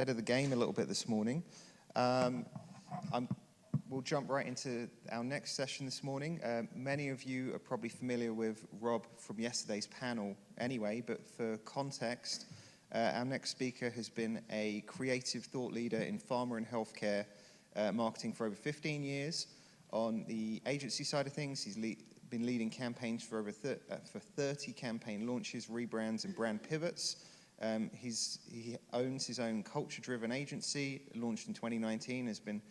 Ahead of the game a little bit this morning. We'll jump right into our next session this morning. Many of you are probably familiar with Rob from yesterday's panel anyway, but for context, our next speaker has been a creative thought leader in pharma and healthcare marketing for over 15 years. On the agency side of things, he's been leading campaigns for over 30 campaign launches, rebrands, and brand pivots. He owns his own culture-driven agency, launched in 2019, has been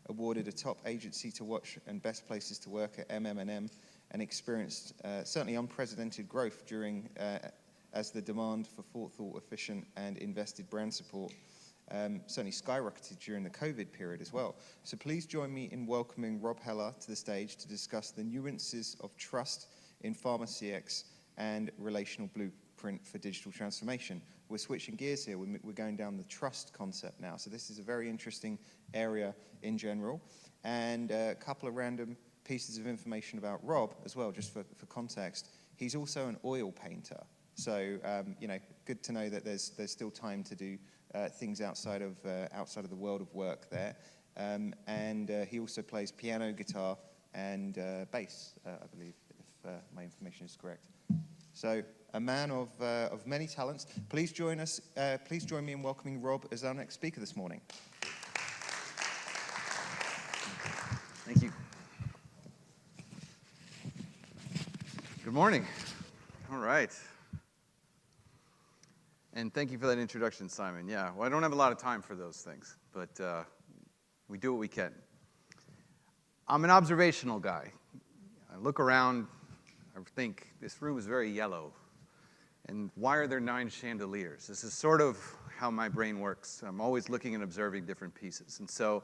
awarded a top agency to watch and best places to work at MM&M, and experienced certainly unprecedented growth during as the demand for forethought, efficient, and invested brand support certainly skyrocketed during the COVID period as well. So please join me in welcoming Rob Heller to the stage to discuss the nuances of trust in Pharma CX and relational blueprint for digital transformation. We're switching gears here. We're going down the trust concept now. So this is a very interesting area in general. And a couple of random pieces of information about Rob as well, just for context. He's also an oil painter. So, good to know that there's still time to do things outside of the world of work there. And he also plays piano, guitar, and bass, I believe, if my information is correct. So, a man of many talents. Please join me in welcoming Rob as our next speaker this morning. Thank you. Good morning. All right. And thank you for that introduction, Simon. Yeah, well, I don't have a lot of time for those things, but we do what we can. I'm an observational guy. I look around, I think this room is very yellow. And why are there 9 chandeliers? This is sort of how my brain works. I'm always looking and observing different pieces. And so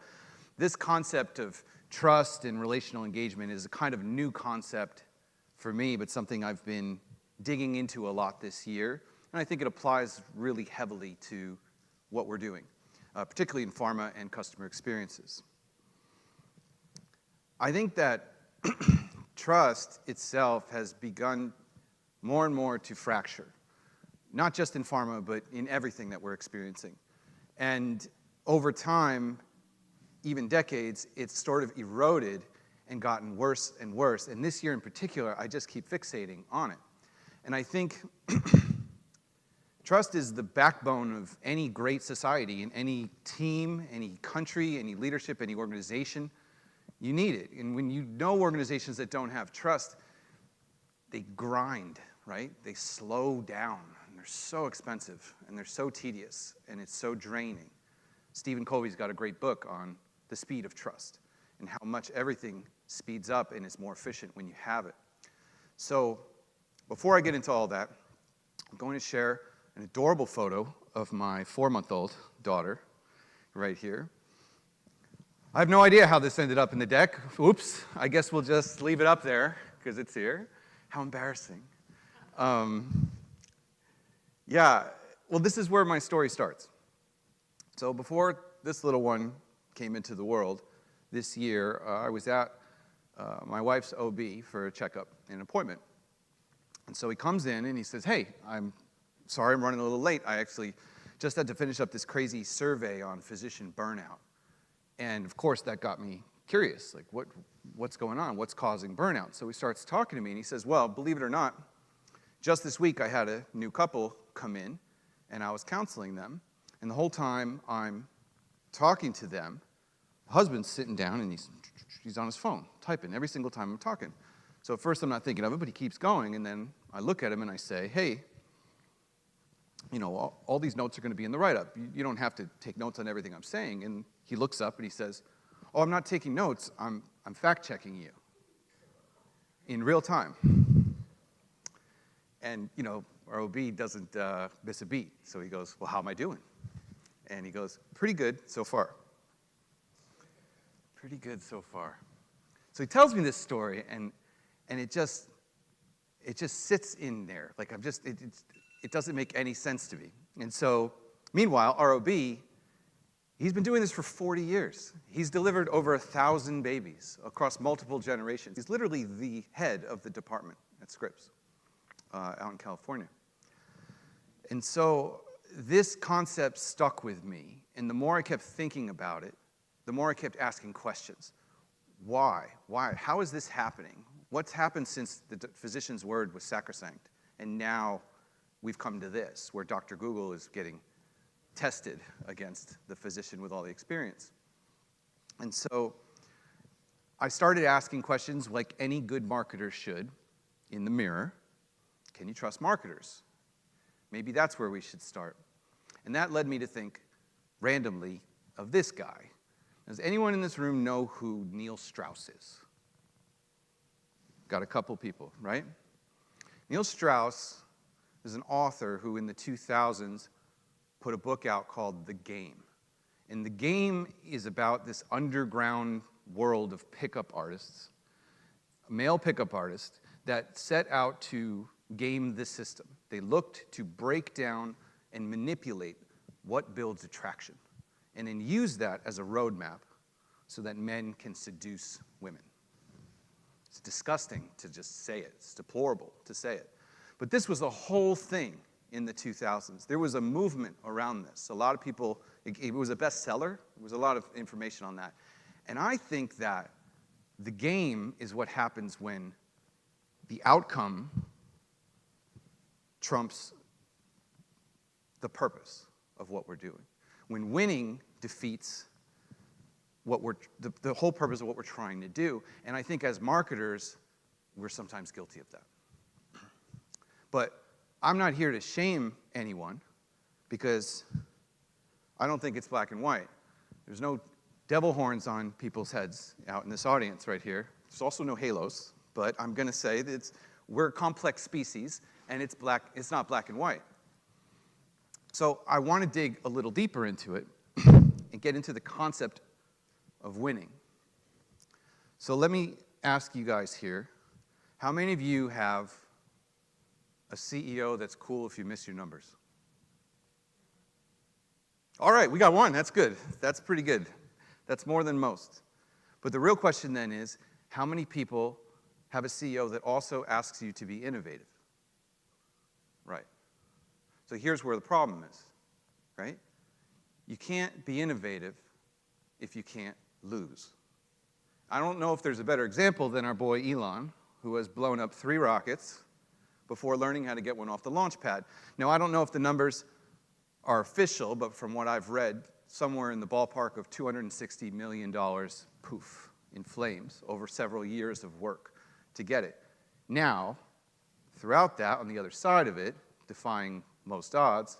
this concept of trust and relational engagement is a kind of new concept for me, but something I've been digging into a lot this year. And I think it applies really heavily to what we're doing, particularly in pharma and customer experiences. I think that trust itself has begun more and more to fracture, not just in pharma, but in everything that we're experiencing. And over time, even decades, it's sort of eroded and gotten worse and worse. And this year in particular, I just keep fixating on it. And I think trust is the backbone of any great society, in any team, any country, any leadership, any organization. You need it. And when you know organizations that don't have trust, they grind, right? They slow down, and they're so expensive, and they're so tedious, and it's so draining. Stephen Covey's got a great book on the speed of trust and how much everything speeds up and is more efficient when you have it. So before I get into all that, I'm going to share an adorable photo of my 4-month-old daughter right here. I have no idea how this ended up in the deck. Oops, I guess we'll just leave it up there because it's here. How embarrassing. Yeah, well, this is where my story starts. So before this little one came into the world this year, I was at my wife's OB for a checkup and an appointment. And so he comes in and he says, hey, I'm sorry I'm running a little late. I actually just had to finish up this crazy survey on physician burnout. And of course, that got me curious, like what's going on? What's causing burnout? So he starts talking to me and he says, well, believe it or not, just this week I had a new couple come in and I was counseling them. And the whole time I'm talking to them, the husband's sitting down and he's on his phone, typing every single time I'm talking. So at first I'm not thinking of it, but he keeps going. And then I look at him and I say, hey, you know, all these notes are going to be in the write-up. You don't have to take notes on everything I'm saying. And he looks up and he says, oh, I'm not taking notes. I'm fact-checking you in real time. And, you know, our OB doesn't miss a beat. So he goes, well, how am I doing? And he goes, pretty good so far. Pretty good so far. So he tells me this story, and it just sits in there. Like it doesn't make any sense to me. And so, meanwhile, ROB, he's been doing this for 40 years. He's delivered over 1,000 babies across multiple generations. He's literally the head of the department at Scripps out in California. And so this concept stuck with me, and the more I kept thinking about it, the more I kept asking questions. Why? Why? How is this happening? What's happened since the physician's word was sacrosanct? And now we've come to this, where Dr. Google is getting tested against the physician with all the experience. And so I started asking questions like any good marketer should in the mirror. Can you trust marketers? Maybe that's where we should start. And that led me to think randomly of this guy. Does anyone in this room know who Neil Strauss is? Got a couple people, right? Neil Strauss is an author who in the 2000s put a book out called The Game. And The Game is about this underground world of pickup artists, male pickup artists, that set out to game the system. They looked to break down and manipulate what builds attraction, and then use that as a roadmap so that men can seduce women. It's disgusting to just say it. It's deplorable to say it. But this was a whole thing in the 2000s. There was a movement around this. A lot of people, it was a bestseller. There was a lot of information on that. And I think that the game is what happens when the outcome trumps the purpose of what we're doing. When winning defeats what the whole purpose of what we're trying to do. And I think as marketers, we're sometimes guilty of that. But I'm not here to shame anyone because I don't think it's black and white. There's no devil horns on people's heads out in this audience right here. There's also no halos, but I'm going to say that we're a complex species, and it's not black and white. So I want to dig a little deeper into it and get into the concept of winning. So let me ask you guys here, how many of you have a CEO that's cool if you miss your numbers? All right, we got one. That's good. That's pretty good. That's more than most. But the real question then is, how many people have a CEO that also asks you to be innovative? Right. So here's where the problem is, right? You can't be innovative if you can't lose. I don't know if there's a better example than our boy Elon, who has blown up 3 rockets before learning how to get one off the launch pad. Now, I don't know if the numbers are official, but from what I've read, somewhere in the ballpark of $260 million, poof, in flames over several years of work to get it. Now, throughout that, on the other side of it, defying most odds,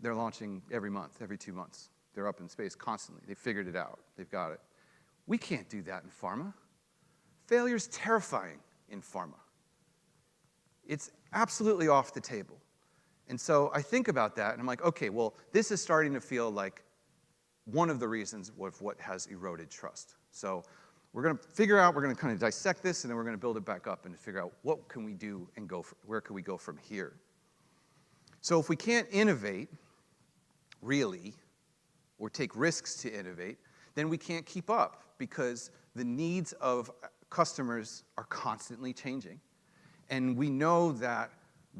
they're launching every month, every 2 months. They're up in space constantly. They figured it out. They've got it. We can't do that in pharma. Failure's terrifying in pharma. It's absolutely off the table. And so I think about that, and I'm like, okay, well, this is starting to feel like one of the reasons of what has eroded trust. So we're going to figure out, we're going to kind of dissect this, and then we're going to build it back up and figure out what can we do and where can we go from here. So if we can't innovate, really, or take risks to innovate, then we can't keep up because the needs of customers are constantly changing. And we know that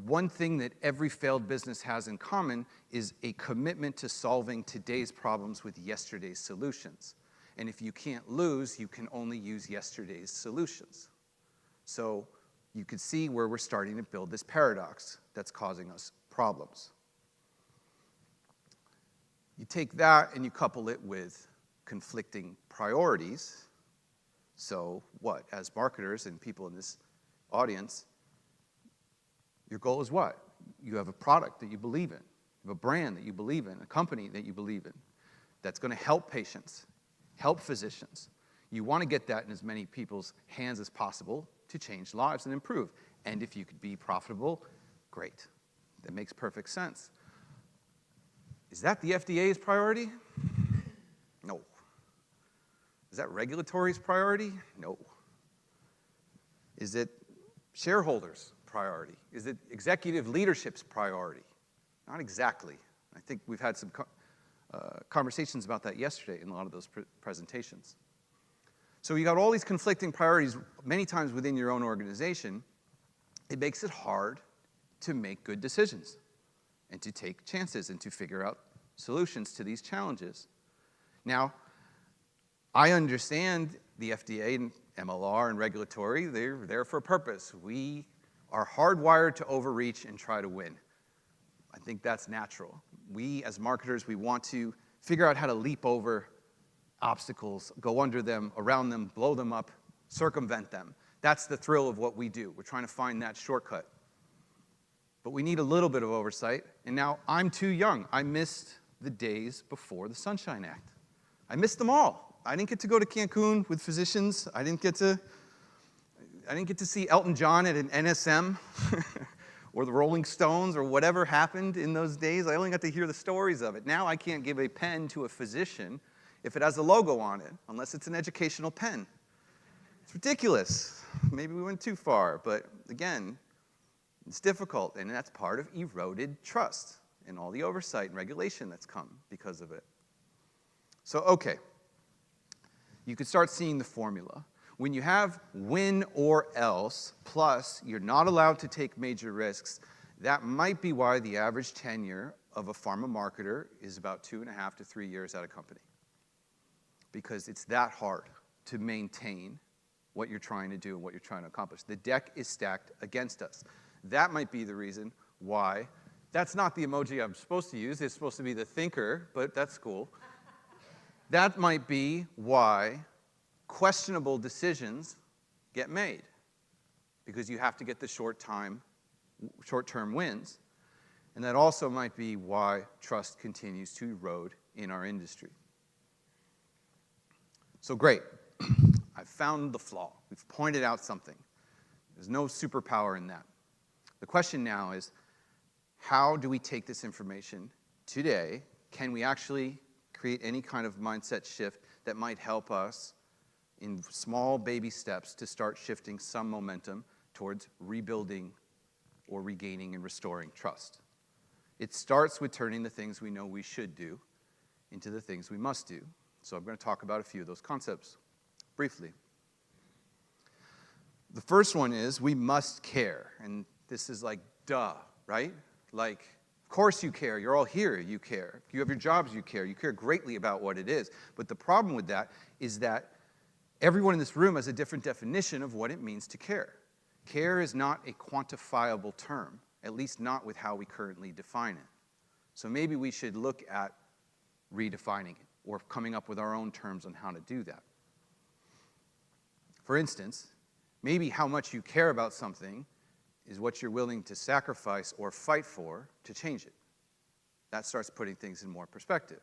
one thing that every failed business has in common is a commitment to solving today's problems with yesterday's solutions. And if you can't lose, you can only use yesterday's solutions. So you can see where we're starting to build this paradox that's causing us problems. You take that and you couple it with conflicting priorities. So what? As marketers and people in this audience, your goal is what? You have a product that you believe in. You have a brand that you believe in, a company that you believe in that's going to help patients, help physicians. You want to get that in as many people's hands as possible to change lives and improve. And if you could be profitable, great. That makes perfect sense. Is that the FDA's priority? No. Is that regulatory's priority? No. Is it shareholders' priority? Is it executive leadership's priority? Not exactly. I think we've had some conversations about that yesterday in a lot of those presentations. So you got all these conflicting priorities many times within your own organization. It makes it hard to make good decisions. and to take chances and to figure out solutions to these challenges. Now, I understand the FDA and MLR and regulatory, they're there for a purpose. We are hardwired to overreach and try to win. I think that's natural. We, as marketers, we want to figure out how to leap over obstacles, go under them, around them, blow them up, circumvent them. That's the thrill of what we do. We're trying to find that shortcut. But we need a little bit of oversight, and now I'm too young. I missed the days before the Sunshine Act. I missed them all. I didn't get to go to Cancun with physicians. I didn't get to see Elton John at an NSM or the Rolling Stones or whatever happened in those days. I only got to hear the stories of it. Now I can't give a pen to a physician if it has a logo on it, unless it's an educational pen. It's ridiculous. Maybe we went too far, but again, it's difficult, and that's part of eroded trust and all the oversight and regulation that's come because of it. So, okay, you could start seeing the formula. When you have win or else, plus you're not allowed to take major risks, that might be why the average tenure of a pharma marketer is about 2.5 to 3 years at a company. Because it's that hard to maintain what you're trying to do and what you're trying to accomplish. The deck is stacked against us. That might be the reason why. That's not the emoji I'm supposed to use. It's supposed to be the thinker, but that's cool. That might be why questionable decisions get made, because you have to get the short-term wins. And that also might be why trust continues to erode in our industry. So great. I've found the flaw. We've pointed out something. There's no superpower in that. The question now is, how do we take this information today? Can we actually create any kind of mindset shift that might help us in small baby steps to start shifting some momentum towards rebuilding or regaining and restoring trust? It starts with turning the things we know we should do into the things we must do. So I'm going to talk about a few of those concepts briefly. The first one is we must care. And this is like, duh, right? Like, of course you care. You're all here. You care. You have your jobs. You care. You care greatly about what it is. But the problem with that is that everyone in this room has a different definition of what it means to care. Care is not a quantifiable term, at least not with how we currently define it. So maybe we should look at redefining it or coming up with our own terms on how to do that. For instance, maybe how much you care about something is what you're willing to sacrifice or fight for to change it. That starts putting things in more perspective.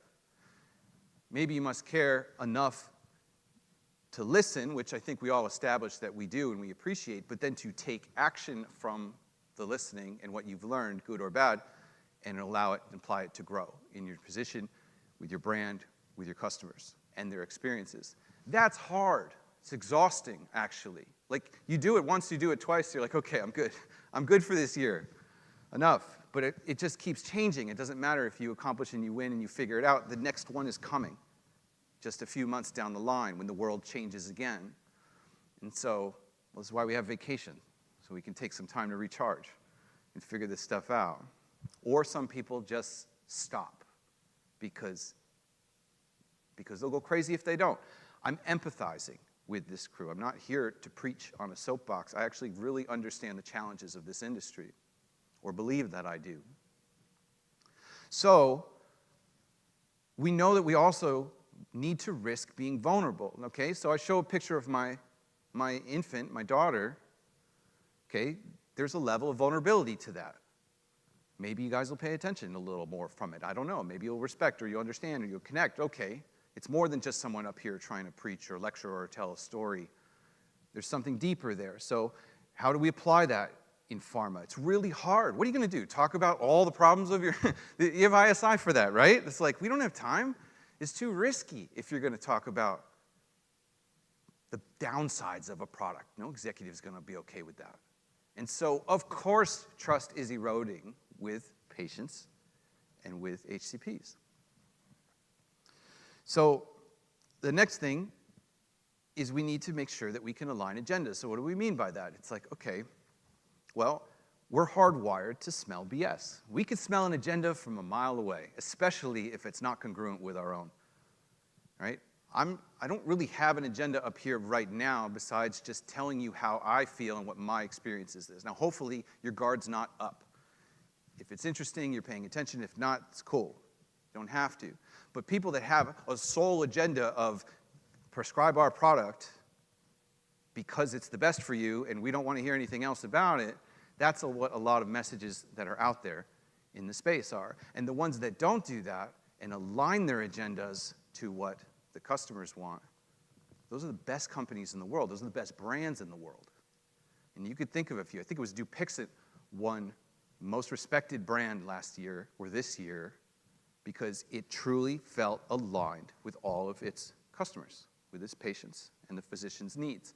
Maybe you must care enough to listen, which I think we all established that we do and we appreciate, but then to take action from the listening and what you've learned, good or bad, and allow it and apply it to grow in your position, with your brand, with your customers, and their experiences. That's hard. It's exhausting, actually. Like, you do it once, you do it twice, you're like, okay, I'm good. I'm good for this year. Enough. But it just keeps changing. It doesn't matter if you accomplish and you win and you figure it out. The next one is coming just a few months down the line when the world changes again. And so, well, this is why we have vacation, so we can take some time to recharge and figure this stuff out. Or some people just stop because they'll go crazy if they don't. I'm empathizing with this crew. I'm not here to preach on a soapbox. I actually really understand the challenges of this industry, or believe that I do. So, we know that we also need to risk being vulnerable, okay? So I show a picture of my infant, my daughter, okay? There's a level of vulnerability to that. Maybe you guys will pay attention a little more from it. I don't know. Maybe you'll respect or you'll understand or you'll connect. Okay. It's more than just someone up here trying to preach or lecture or tell a story. There's something deeper there. So how do we apply that in pharma? It's really hard. What are you going to do? Talk about all the problems of your... You have ISI for that, right? It's like, we don't have time. It's too risky if you're going to talk about the downsides of a product. No executive is going to be okay with that. And so, of course, trust is eroding with patients and with HCPs. So the next thing is we need to make sure that we can align agendas. So what do we mean by that? It's like, okay, well, we're hardwired to smell BS. We can smell an agenda from a mile away, especially if it's not congruent with our own, right? I don't really have an agenda up here right now besides just telling you how I feel and what my experiences is. Now, hopefully, your guard's not up. If it's interesting, you're paying attention. If not, it's cool. You don't have to. But people that have a sole agenda of prescribe our product because it's the best for you and we don't want to hear anything else about it, that's what a lot of messages that are out there in the space are. And the ones that don't do that and align their agendas to what the customers want, those are the best companies in the world. Those are the best brands in the world. And you could think of a few. I think it was Dupixent won most respected brand last year or this year because it truly felt aligned with all of its customers, with its patients and the physician's needs.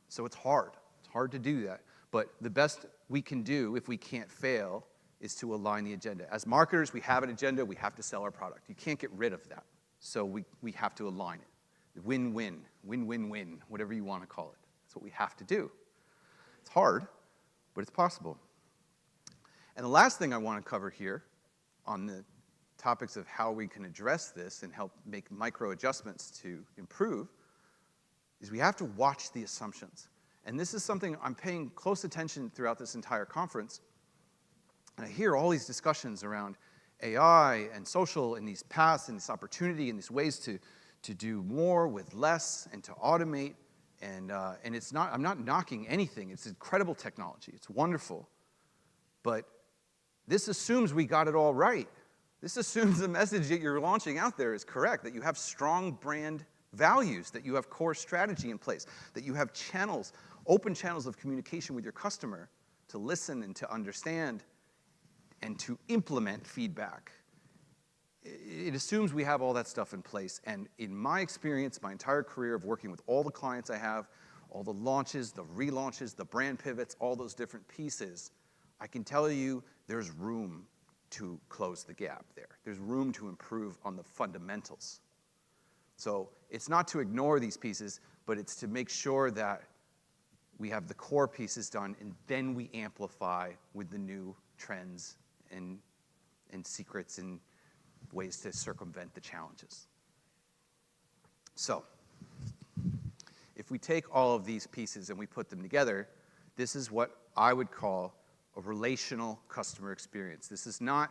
So it's hard. It's hard to do that. But the best we can do if we can't fail is to align the agenda. As marketers, we have an agenda. We have to sell our product. You can't get rid of that. So we have to align it. Win-win, win-win-win, whatever you want to call it. That's what we have to do. It's hard, but it's possible. And the last thing I want to cover here on the topics of how we can address this and help make micro adjustments to improve is we have to watch the assumptions. And this is something I'm paying close attention throughout this entire conference. And I hear all these discussions around AI and social and these paths and this opportunity and these ways to do more with less and to automate. And it's not, I'm not knocking anything. It's incredible technology. It's wonderful. But this assumes we got it all right. This assumes the message that you're launching out there is correct, that you have strong brand values, that you have core strategy in place, that you have channels, open channels of communication with your customer to listen and to understand and to implement feedback. It assumes we have all that stuff in place. And in my experience, my entire career of working with all the clients I have, all the launches, the relaunches, the brand pivots, all those different pieces, I can tell you there's room to close the gap there. There's room to improve on the fundamentals. So it's not to ignore these pieces, but it's to make sure that we have the core pieces done, and then we amplify with the new trends and secrets and ways to circumvent the challenges. So if we take all of these pieces and we put them together, this is what I would call a relational customer experience. This is not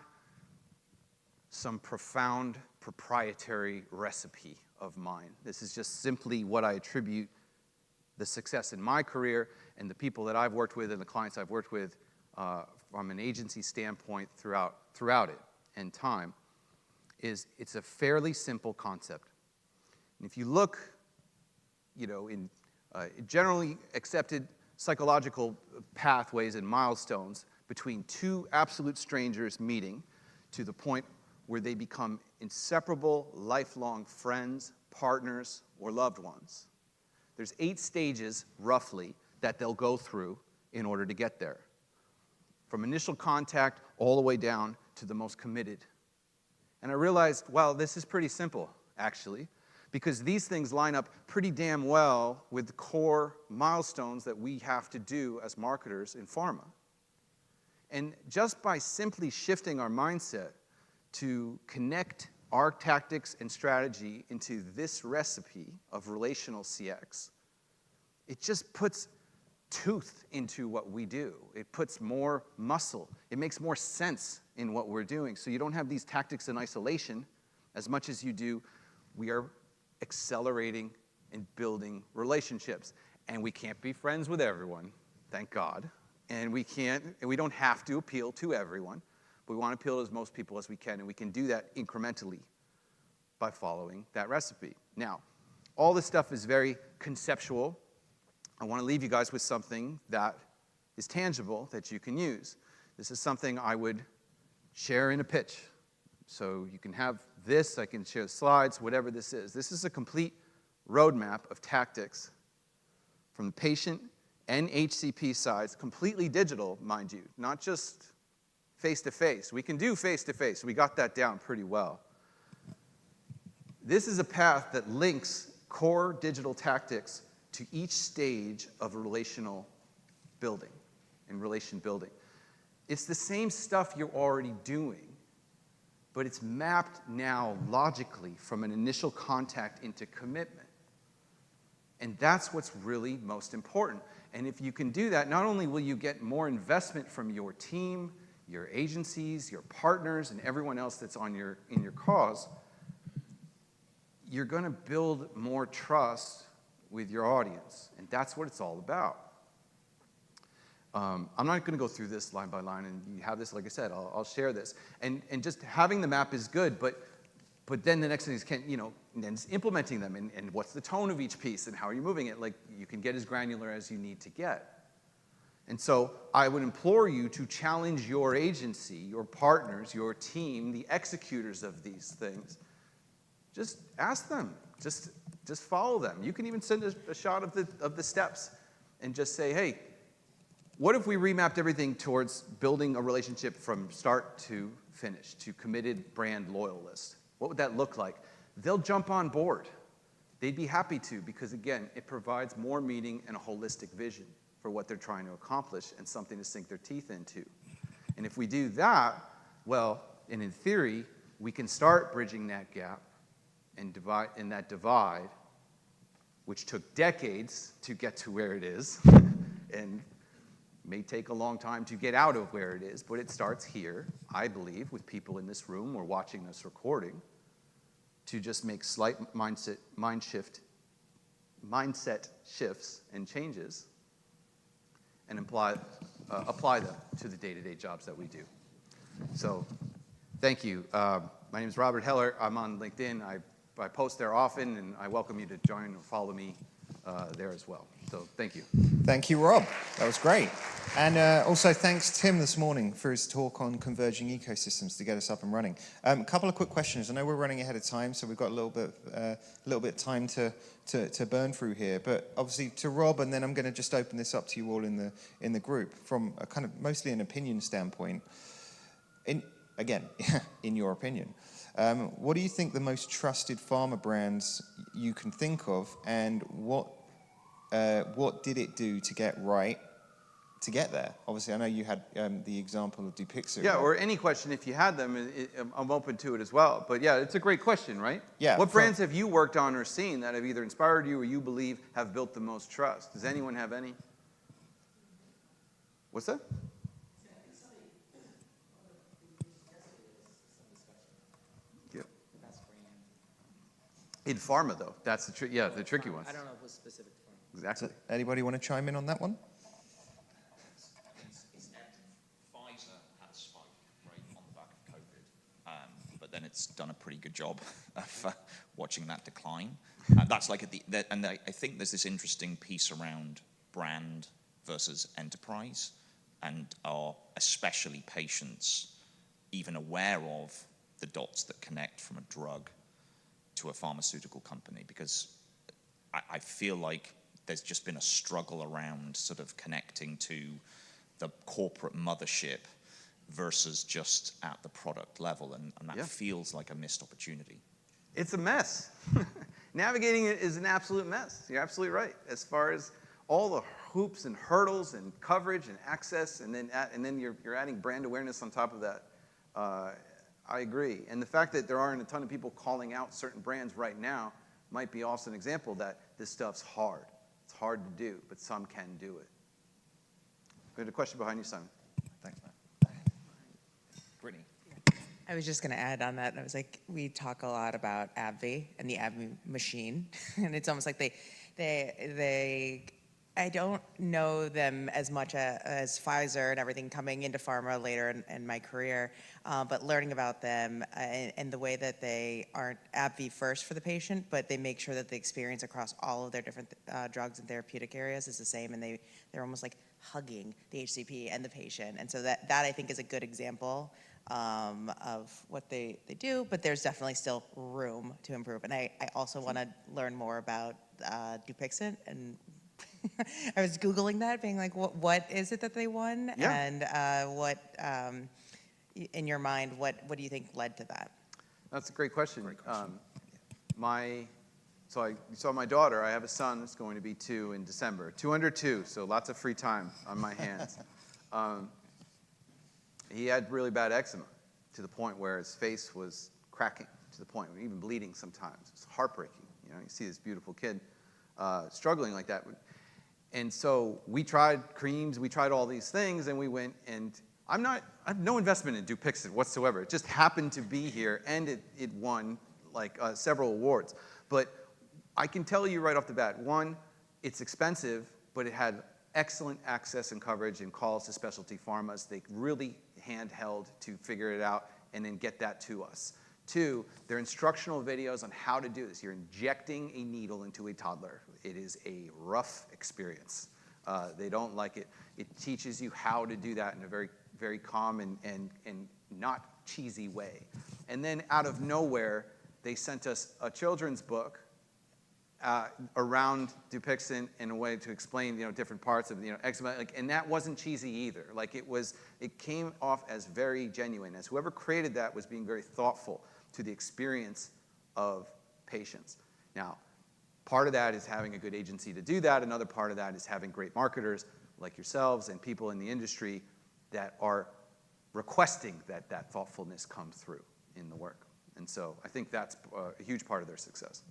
some profound proprietary recipe of mine. This is just simply what I attribute the success in my career and the people that I've worked with and the clients I've worked with from an agency standpoint throughout it and time. It's a fairly simple concept. And if you look, in generally accepted psychological pathways and milestones between two absolute strangers meeting to the point where they become inseparable, lifelong friends, partners, or loved ones. There's 8 stages, roughly, that they'll go through in order to get there. From initial contact all the way down to the most committed. And I realized, well, this is pretty simple, actually, because these things line up pretty damn well with the core milestones that we have to do as marketers in pharma. And just by simply shifting our mindset to connect our tactics and strategy into this recipe of relational CX, it just puts tooth into what we do. It puts more muscle. It makes more sense in what we're doing. So you don't have these tactics in isolation as much as you do. We are accelerating and building relationships. And we can't be friends with everyone, thank God. And we don't have to appeal to everyone. But we want to appeal to as most people as we can, and we can do that incrementally by following that recipe. Now, all this stuff is very conceptual. I want to leave you guys with something that is tangible that you can use. This is something I would share in a pitch. So you can have this, I can share slides, whatever this is. This is a complete roadmap of tactics from the patient and HCP sides, completely digital, mind you, not just face-to-face. We can do face-to-face. We got that down pretty well. This is a path that links core digital tactics to each stage of relational building and relation building. It's the same stuff you're already doing, but it's mapped now logically from an initial contact into commitment. And that's what's really most important. And if you can do that, not only will you get more investment from your team, your agencies, your partners, and everyone else that's in your cause, you're going to build more trust with your audience. And that's what it's all about. I'm not going to go through this line by line, and you have this, like I said, I'll share this. And just having the map is good, but then the next thing is, then implementing them, and what's the tone of each piece, and how are you moving it? Like, you can get as granular as you need to get. And so I would implore you to challenge your agency, your partners, your team, the executors of these things. Just ask them. Just follow them. You can even send a shot of the steps and just say, hey, what if we remapped everything towards building a relationship from start to finish, to committed brand loyalists? What would that look like? They'll jump on board. They'd be happy to, because again, it provides more meaning and a holistic vision for what they're trying to accomplish and something to sink their teeth into. And if we do that, well, and in theory, we can start bridging that gap and that divide, which took decades to get to where it is, and may take a long time to get out of where it is, but it starts here, I believe, with people in this room or watching this recording, to just make slight mindset shifts and changes and apply them to the day-to-day jobs that we do. So thank you. My name is Robert Heller. I'm on LinkedIn. I post there often, and I welcome you to join or follow me there as well. So thank you. Thank you, Rob. That was great. And also thanks, Tim, this morning for his talk on converging ecosystems to get us up and running. A couple of quick questions. I know we're running ahead of time, so we've got a little bit time to burn through here. But obviously to Rob, and then I'm going to just open this up to you all in the group from a kind of mostly an opinion standpoint. In your opinion, what do you think the most trusted pharma brands you can think of, and what did it do to get right to get there? Obviously, I know you had the example of Dupixent. Yeah, or any question if you had them, I'm open to it as well. But yeah, it's a great question, right? Yeah. What brands have you worked on or seen that have either inspired you or you believe have built the most trust? Does anyone have any? What's that? Yeah. In pharma, though, that's the tricky one. I don't know if it was specific to pharma. Exactly. So anybody want to chime in on that one? Pfizer had a spike, right, on the back of COVID, but then it's done a pretty good job of watching that decline. That's like and I think there's this interesting piece around brand versus enterprise, and are especially patients even aware of the dots that connect from a drug to a pharmaceutical company? Because I feel like there's just been a struggle around sort of connecting to the corporate mothership versus just at the product level, and that feels like a missed opportunity. It's a mess. Navigating it is an absolute mess. You're absolutely right. As far as all the hoops and hurdles and coverage and access, and then you're adding brand awareness on top of that. I agree. And the fact that there aren't a ton of people calling out certain brands right now might be also an example that this stuff's hard. It's hard to do, but some can do it. We had a question behind you, Simon. Thanks, Matt. Brittany. I was just going to add on that. I was like, we talk a lot about AbbVie and the AbbVie machine, and it's almost like they I don't know them as much as Pfizer and everything coming into pharma later in my career, but learning about them and the way that they aren't AbbVie first for the patient, but they make sure that the experience across all of their different drugs and therapeutic areas is the same, and they're almost like hugging the HCP and the patient. And so that I think is a good example of what they do, but there's definitely still room to improve. And I also want to learn more about Dupixent, and I was Googling that, being like, what is it that they won? Yeah. And what, in your mind, what do you think led to that? That's a great question. So you saw my daughter. I have a son that's going to be 2 in December. 2 under 2, so lots of free time on my hands. He had really bad eczema to the point where his face was cracking, to the point where even bleeding sometimes. It's heartbreaking. You know, you see this beautiful kid struggling like that. And so we tried creams, we tried all these things, and we went, and I have no investment in Dupixent whatsoever. It just happened to be here, and it won like several awards. But I can tell you right off the bat, one, it's expensive, but it had excellent access and coverage and calls to specialty pharmas. They really handheld to figure it out and then get that to us. Two, they're instructional videos on how to do this. You're injecting a needle into a toddler. It is a rough experience. They don't like it. It teaches you how to do that in a very, very calm and not cheesy way. And then out of nowhere, they sent us a children's book around Dupixent in a way to explain, different parts of, eczema, and that wasn't cheesy either. Like it came off as very genuine, as whoever created that was being very thoughtful to the experience of patients. Now, part of that is having a good agency to do that. Another part of that is having great marketers like yourselves and people in the industry that are requesting that thoughtfulness come through in the work. And so I think that's a huge part of their success.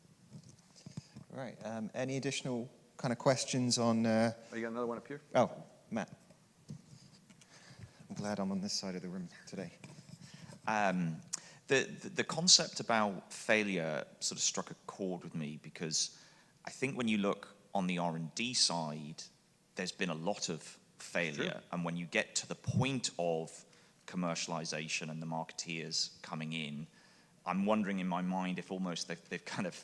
Right. Any additional kind of questions on... Oh, you got another one up here? Oh, Matt. I'm glad I'm on this side of the room today. The concept about failure sort of struck a chord with me because I think when you look on the R&D side, there's been a lot of failure. Sure. And when you get to the point of commercialization and the marketeers coming in, I'm wondering in my mind if almost they've kind of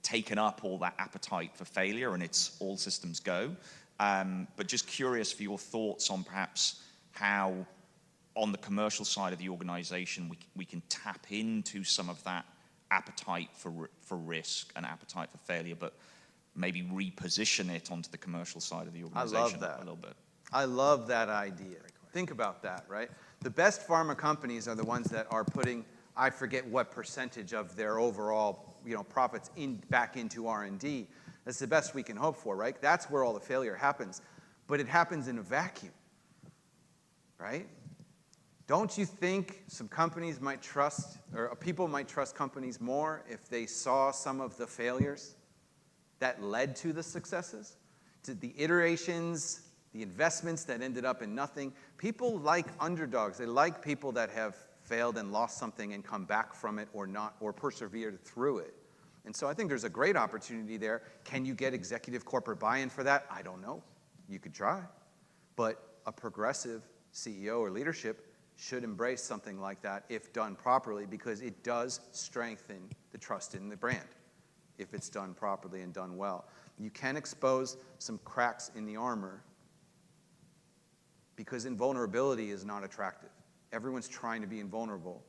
taken up all that appetite for failure and it's all systems go. But just curious for your thoughts on perhaps how on the commercial side of the organization we can tap into some of that appetite for risk and appetite for failure, but maybe reposition it onto the commercial side of the organization I love that. a little bit. I love that idea. Think about that, right? The best pharma companies are the ones that are putting, I forget what percentage of their overall profits back into R&D. That's the best we can hope for, right? That's where all the failure happens. But it happens in a vacuum, right? Don't you think some companies might trust, or people might trust companies more if they saw some of the failures that led to the successes? To the iterations, the investments that ended up in nothing. People like underdogs. They like people that have failed and lost something and come back from it or not, or persevered through it. And so I think there's a great opportunity there. Can you get executive corporate buy-in for that? I don't know. You could try. But a progressive CEO or leadership should embrace something like that if done properly, because it does strengthen the trust in the brand if it's done properly and done well. You can expose some cracks in the armor because invulnerability is not attractive. Everyone's trying to be invulnerable.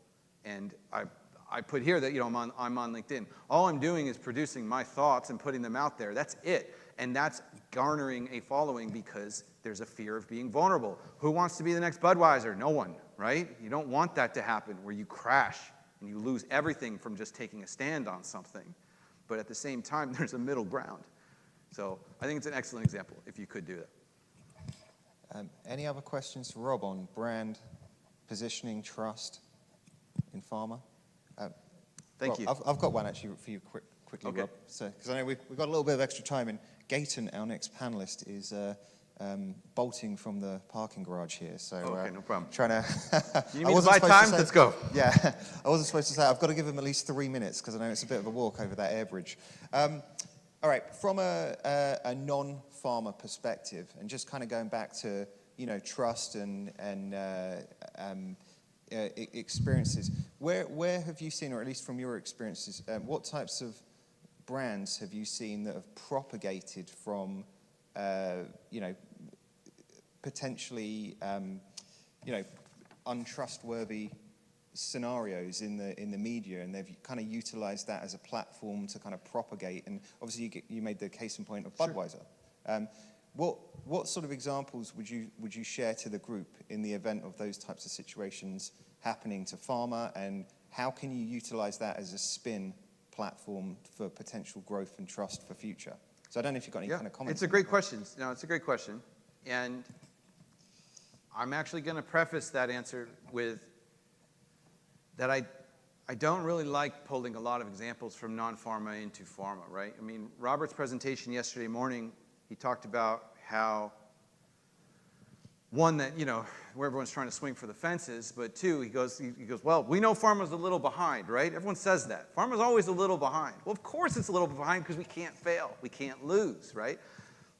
And I put here that I'm on LinkedIn. All I'm doing is producing my thoughts and putting them out there. That's it. And that's garnering a following because there's a fear of being vulnerable. Who wants to be the next Budweiser? No one, right? You don't want that to happen where you crash and you lose everything from just taking a stand on something. But at the same time, there's a middle ground. So I think it's an excellent example if you could do that. Any other questions for Rob on brand, positioning, trust in pharma? Thank you. I've got one actually for you quickly, Okay. Rob. So, because I know we've got a little bit of extra time, and Gayton, our next panelist, is bolting from the parking garage here. So, okay, no problem. Trying to. You need me to buy time? Say, Let's go. Yeah, I wasn't supposed to say. I've got to give him at least 3 minutes because I know it's a bit of a walk over that air bridge. All right, from a non-pharma perspective, and just kind of going back to trust and experiences. Where have you seen, or at least from your experiences, what types of brands have you seen that have propagated from, potentially, untrustworthy scenarios in the media, and they've kind of utilized that as a platform to kind of propagate? And obviously, you made the case in point of Budweiser. Sure. What sort of examples would you share to the group in the event of those types of situations happening to pharma, and how can you utilize that as a spin platform for potential growth and trust for future? So I don't know if you've got any kind of comments. It's a great question. No, it's a great question. And I'm actually going to preface that answer with that I don't really like pulling a lot of examples from non-pharma into pharma, right? I mean, Robert's presentation yesterday morning, he talked about how, one, that, where everyone's trying to swing for the fences, but two, he goes, well, we know pharma's a little behind, right? Everyone says that. Pharma's always a little behind. Well, of course it's a little behind because we can't fail. We can't lose, right?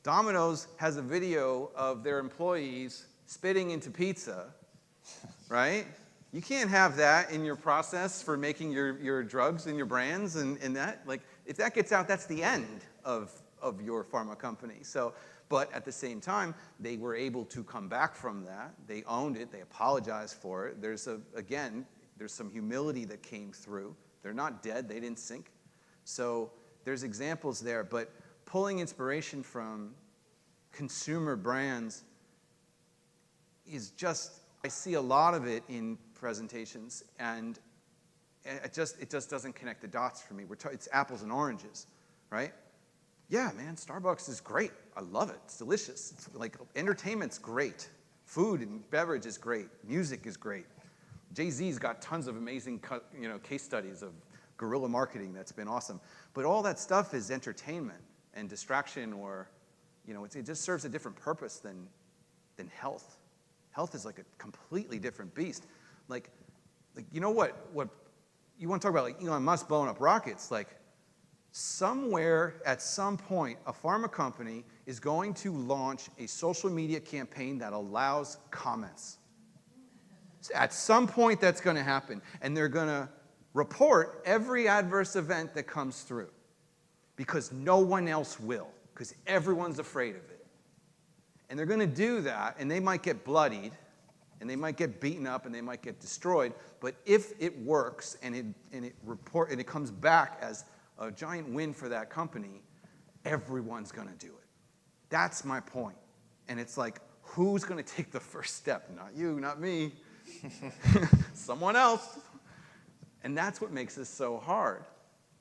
Domino's has a video of their employees spitting into pizza, right? You can't have that in your process for making your drugs and your brands and that. Like, if that gets out, that's the end of your pharma company. So, but at the same time, they were able to come back from that. They owned it. They apologized for it. There's some humility that came through. They're not dead. They didn't sink. So there's examples there. But pulling inspiration from consumer brands is just, I see a lot of it in presentations, and it just doesn't connect the dots for me. It's apples and oranges, right? Yeah, man, Starbucks is great. I love it. It's delicious. It's like, entertainment's great. Food and beverage is great. Music is great. Jay-Z's got tons of amazing case studies of guerrilla marketing that's been awesome. But all that stuff is entertainment and distraction, or it just serves a different purpose than health. Health is like a completely different beast. Like you know what you want to talk about, like Elon Musk blowing up rockets, like somewhere at some point a pharma company is going to launch a social media campaign that allows comments. At some point that's going to happen, and they're going to report every adverse event that comes through because no one else will, because everyone's afraid of it. And they're going to do that, and they might get bloodied, and they might get beaten up, and they might get destroyed. But if it works and it comes back as a giant win for that company, everyone's going to do it. That's my point. And it's like, who's going to take the first step? Not you, not me. Someone else. And that's what makes this so hard.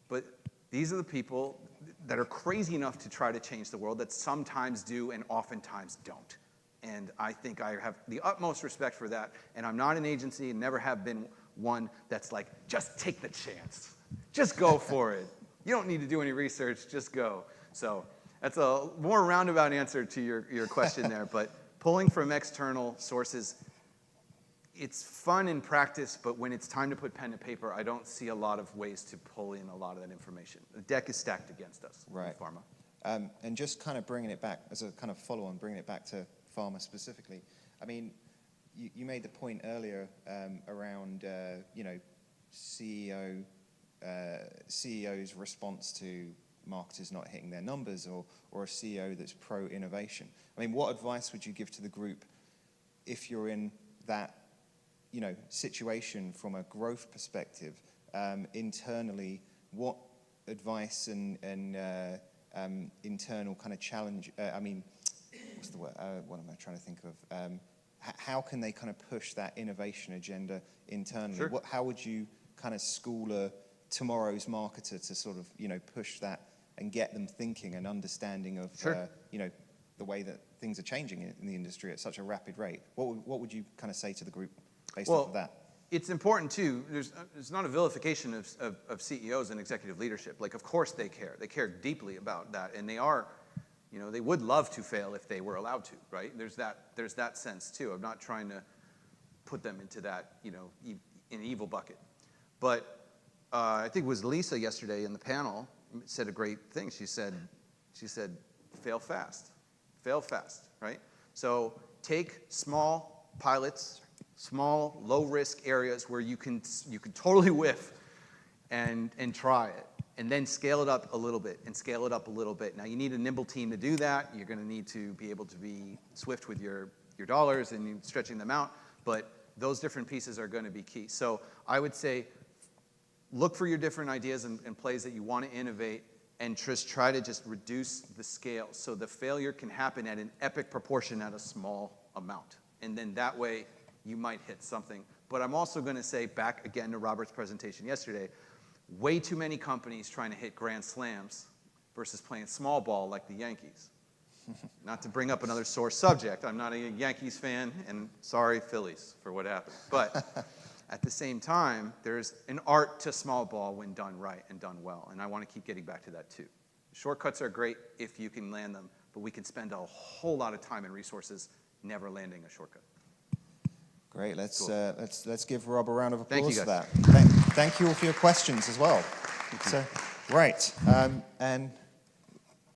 But these are the people that are crazy enough to try to change the world, that sometimes do and oftentimes don't. And I think I have the utmost respect for that. And I'm not an agency and never have been one that's like, just take the chance. Just go for it. You don't need to do any research, just go. So that's a more roundabout answer to your question there. But pulling from external sources, it's fun in practice, but when it's time to put pen to paper, I don't see a lot of ways to pull in a lot of that information. The deck is stacked against us in pharma. And just kind of bringing it back, as a kind of follow-on, bringing it back to pharma specifically, I mean, you made the point earlier around, CEO's response to marketers not hitting their numbers, or a CEO that's pro-innovation. I mean, what advice would you give to the group if you're in that situation from a growth perspective, internally? What advice and internal kind of challenge, what's the word, what am I trying to think of? How can they kind of push that innovation agenda internally? Sure. How would you kind of school tomorrow's marketer to sort of, push that and get them thinking and understanding of, Sure. The way that things are changing in the industry at such a rapid rate? What would you kind of say to the group based off of that? It's important too. There's not a vilification of CEOs and executive leadership. Like, of course they care. They care deeply about that, and they are, they would love to fail if they were allowed to, right? There's that sense too. I'm not trying to put them into that, an evil bucket. But I think it was Lisa yesterday in the panel said a great thing. She said, fail fast, right? So take small pilots, small, low-risk areas where you can totally whiff and try it, and then scale it up a little bit and scale it up a little bit. Now, you need a nimble team to do that. You're going to need to be able to be swift with your dollars and stretching them out, but those different pieces are going to be key. So I would say look for your different ideas and plays that you want to innovate, and just try to reduce the scale so the failure can happen at an epic proportion at a small amount. And then that way, you might hit something. But I'm also going to say, back again to Robert's presentation yesterday, way too many companies trying to hit grand slams versus playing small ball like the Yankees. Not to bring up another sore subject, I'm not a Yankees fan, and sorry, Phillies, for what happened. But at the same time, there's an art to small ball when done right and done well, and I want to keep getting back to that too. Shortcuts are great if you can land them, but we can spend a whole lot of time and resources never landing a shortcut. Great. Let's Cool. let's give Rob a round of Thank applause you, for guys. that. Thank you all for your questions as well. So, right, and